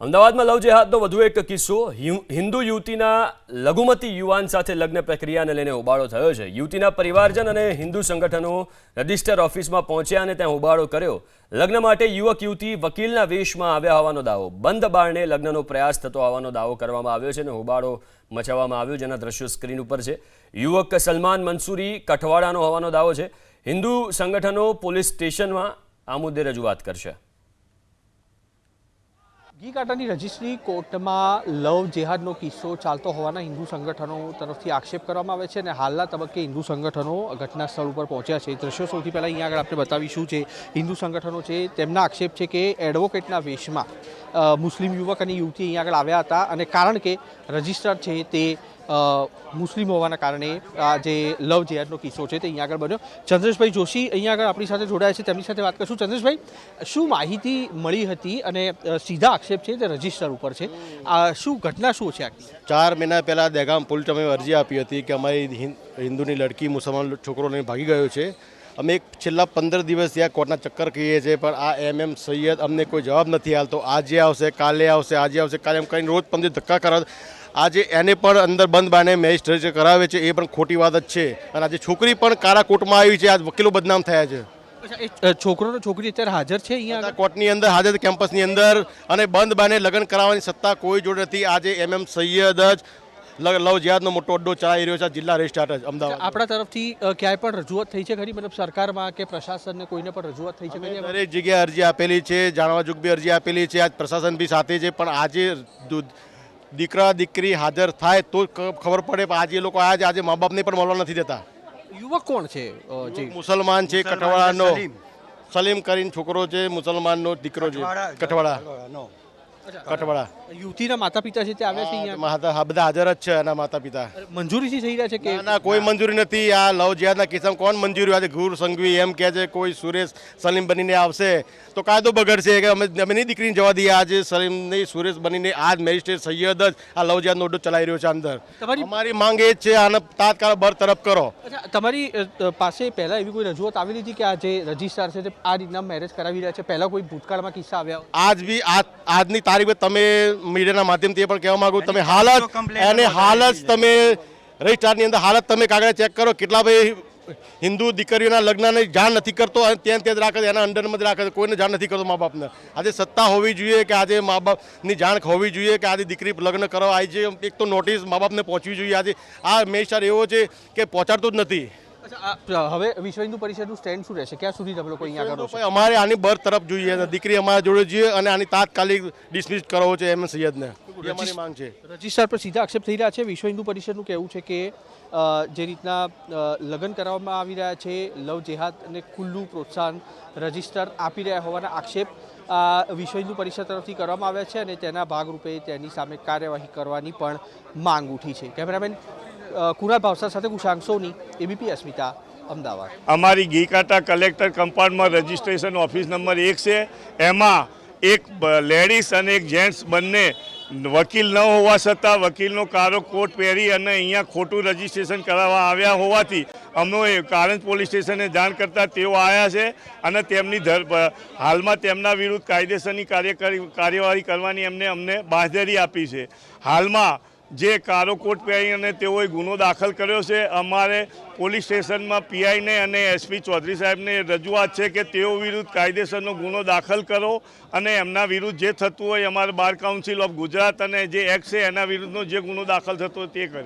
અમદાવાદમાં લવ જેહાદનો વધુ એક કિસ્સો હિન્દુ યુવતીના લઘુમતી યુવાન સાથે લગ્ન પ્રક્રિયાને લઈને હોબાળો થયો છે। યુવતીના પરિવારજન અને હિન્દુ સંગઠનો રજિસ્ટર ઓફિસમાં પહોંચ્યા અને ત્યાં હોબાળો કર્યો। લગ્ન માટે યુવક યુવતી વકીલના વેશમાં આવ્યા હોવાનો દાવો, બંધ બારણે લગ્નનો પ્રયાસ થતો હોવાનો દાવો કરવામાં આવ્યો છે અને હોબાળો મચાવવામાં આવ્યો, જેના દ્રશ્યો સ્ક્રીન ઉપર છે। યુવક સલમાન મંસૂરી કઠવાડાનો હોવાનો દાવો છે। હિન્દુ સંગઠનો પોલીસ સ્ટેશનમાં આ મુદ્દે રજૂઆત કરશે। ઘી કાંટાની રજિસ્ટ્રી કોર્ટમાં લવ જેહાદનો કિસ્સો ચાલતો હોવાના હિન્દુ સંગઠનો તરફથી આક્ષેપ કરવામાં આવે છે અને હાલના તબક્કે હિન્દુ સંગઠનો ઘટના સ્થળ ઉપર પહોંચ્યા છે। દ્રશ્યો સૌથી પહેલાં અહીંયા આગળ આપણે બતાવીશું। જે હિન્દુ સંગઠનો છે તેમના આક્ષેપ છે કે એડવોકેટના વેશમાં મુસ્લિમ યુવક અને યુવતી અહીંયા આગળ આવ્યા હતા અને કારણ કે રજિસ્ટર છે તે મુસ્લિમ હોવાના કારણે આ જે લવ જેહાદનો કિસ્સો છે તે અહીંયા આગળ બન્યો। ચંદ્રેશભાઈ જોશી અહીંયા આગળ આપણી સાથે જોડાયા છે, તેમની સાથે વાત કરશું। ચંદ્રેશભાઈ, શું માહિતી મળી હતી અને સીધા આક્ષેપ છે તે રજિસ્ટર ઉપર છે, શું ઘટના શું છે આખી? 4 મહિના પહેલાં દહેગામ પોલીસ અમે અરજી આપી હતી કે અમારી હિન્દુની લડકી મુસલમાન છોકરો લઈને ભાગી ગયો છે। અમે છેલ્લા 15 દિવસથી આ કોર્ટના ચક્કર કહીએ છીએ, પણ આ MM સૈયદ અમને કોઈ જવાબ નથી હાલતો। આજે આવશે, કાલે આવશે, આજે આવશે, કાલે એમ કરીને રોજ 15 ધક્કા કરાવે। આજે એને પણ અંદર બંધ બાને મેજિસ્ટ્રેટ કરાવે છે, એ પણ ખોટી વાત જ છે। અને આજે છોકરી પણ કારા કોર્ટમાં આવી છે, આજ વકીલો બદનામ થયા છે। છોકરો છોકરી અત્યારે હાજર છે અહીંયા કોર્ટની અંદર હાજર છે, કેમ્પસની અંદર, અને બંધ બાને લગ્ન કરાવવાની સત્તા કોઈ જોડે નથી। આજે MM સૈયદ જ લવ જેહાદનો મોટો અડ્ડો ચલાવી રહ્યો છે જિલ્લા રજિસ્ટ્રાર જ અમદાવાદ। આપણા તરફથી ક્યાંય પણ રજૂઆત થઈ છે ખરી, મતલબ સરકારમાં કે પ્રશાસનને કોઈને પણ રજૂઆત થઈ છે ખરી? દરેક જગ્યાએ અરજી આપેલી છે, જાણવા જોગ બી અરજી આપેલી છે, આજ પ્રશાસન બી સાથે છે, પણ આજે દીકરા દીકરી હાજર થાય તો ખબર પડે। પણ આજે એ લોકો આવ્યા છે, આજે મા બાપને પણ મળવા નથી દેતા। યુવક કોણ છે? મુસલમાન છે, કઠવાડાનો સલીમ કરીને છોકરો છે, મુસલમાનનો દીકરો છે, કઠવાડા। યુવતીના માતા પિતા છે તે આવ્યા છે અહીંયા? બધા હાજર જ છે એના માતા પિતા। મંજૂરીથી થઈ રહ્યા છે કે ના, કોઈ મંજૂરી નથી। આ લવ જેહાદના કિસ્સામાં કોણ મંજૂરી? આજે ઘૂર સંઘવી એમ કહે છે કોઈ સુરેશ સલીમ બનીને આવશે તો કાયદો બગડશે કે અમે નહીં દીકરીને જવા દઈએ। આજે સલીમ નહીં, સુરેશ બનીને આજ મેજિસ્ટ્રેટ સૈયદ જ આ લવ જેહાદનો અડ્ડો ચલાવી રહ્યો છે અંદર। અમારી માંગ એ જ છે, આને તાત્કાલ બરતરફ કરો। તમારી પાસે પહેલા એવી કોઈ રજૂઆત આવેલી હતી કે આ જે રજિસ્ટ્રાર છે તે આ રીતના મેરેજ કરાવી રહ્યા છે? પહેલા કોઈ ભૂતકાળમાં કિસ્સા આવ્યા? આજ બી આજની તારીખ તમે મીડિયાના માધ્યમથી એ પણ કહેવા માંગુ, તમે હાલત તમે રજિસ્ટ્રારની અંદર હાલત તમે કાગળ ચેક કરો। કેટલા ભાઈ હિન્દુ દીકરીઓના લગ્નની જાણ નથી કરતો અને ત્યાં જ રાખે, એના અંડરમાં જ રાખે, કોઈને જાણ નથી કરતો મા બાપને। આજે સત્તા હોવી જોઈએ કે આજે મા બાપની જાણ હોવી જોઈએ કે આજે દીકરી લગ્ન કરવા આવી છે, એક તો નોટિસ મા બાપને પહોંચવી જોઈએ। આજે આ મેજિસ્ટ્રેટ એવો છે કે પહોંચાડતો જ નથી। હવે વિશ્વ હિન્દુ પરિષદનું સ્ટેન્ડ શું રહેશે? ક્યાં સુધી તમે લોકો અહીંયા કરો? અમારે આની બરતરફ જોઈએ, દીકરી અમારા જોડે જોઈએ અને આની તાત્કાલિક ડિસમિસ કરવો છે MM સૈયદને, અમારી માંગ છે। રજિસ્ટ્રાર પર સીધા આક્ષેપ થઈ રહ્યા છે। વિશ્વ હિન્દુ પરિષદનું કહેવું છે કે જે રીતના લગ્ન કરવામાં આવી રહ્યા છે, લવ જેહાદને ખુલ્લું પ્રોત્સાહન રજિસ્ટ્રાર આપી રહ્યા હોવાના આક્ષેપ વિશ્વ હિન્દુ પરિષદ તરફથી કરવામાં આવ્યા છે અને તેના ભાગરૂપે તેની સામે કાર્યવાહી કરવાની પણ માંગ ઉઠી છે। કેમેરામેન કુણાલ ભાવસાર સાથે કુશાંક સોની, ABP અસ્મિતા, અમદાવાદ। અમારી ઘી કાંટા કલેક્ટર કમ્પાઉન્ડમાં રજિસ્ટ્રેશન ઓફિસ નંબર 1 છે, એમાં એક લેડીઝ અને એક જેન્ટ્સ બંને વકીલ ન હોવા છતાં વકીલનો કારો કોટ પહેરી અને અહીંયા ખોટું રજિસ્ટ્રેશન કરાવવા આવ્યા હોવાથી અમે કારંજ પોલીસ સ્ટેશને જાણ કરતાં તેઓ આવ્યા છે અને તેમની હાલમાં તેમના વિરુદ્ધ કાયદેસરની કાર્યવાહી કરવાની અમને બાંહેધરી આપી છે। હાલમાં જે કારો કોટ પહેરી અને તેઓએ ગુનો દાખલ કર્યો છે, અમારે પોલીસ સ્ટેશનમાં PIને અને SP ચૌધરી સાહેબને રજૂઆત છે કે તેઓ વિરુદ્ધ કાયદેસરનો ગુનો દાખલ કરો અને એમના વિરુદ્ધ જે થતું હોય અમારે બાર કાઉન્સિલ ઓફ ગુજરાત અને જે એક્ટ છે એના વિરુદ્ધનો જે ગુનો દાખલ થતો હોય તે કરે।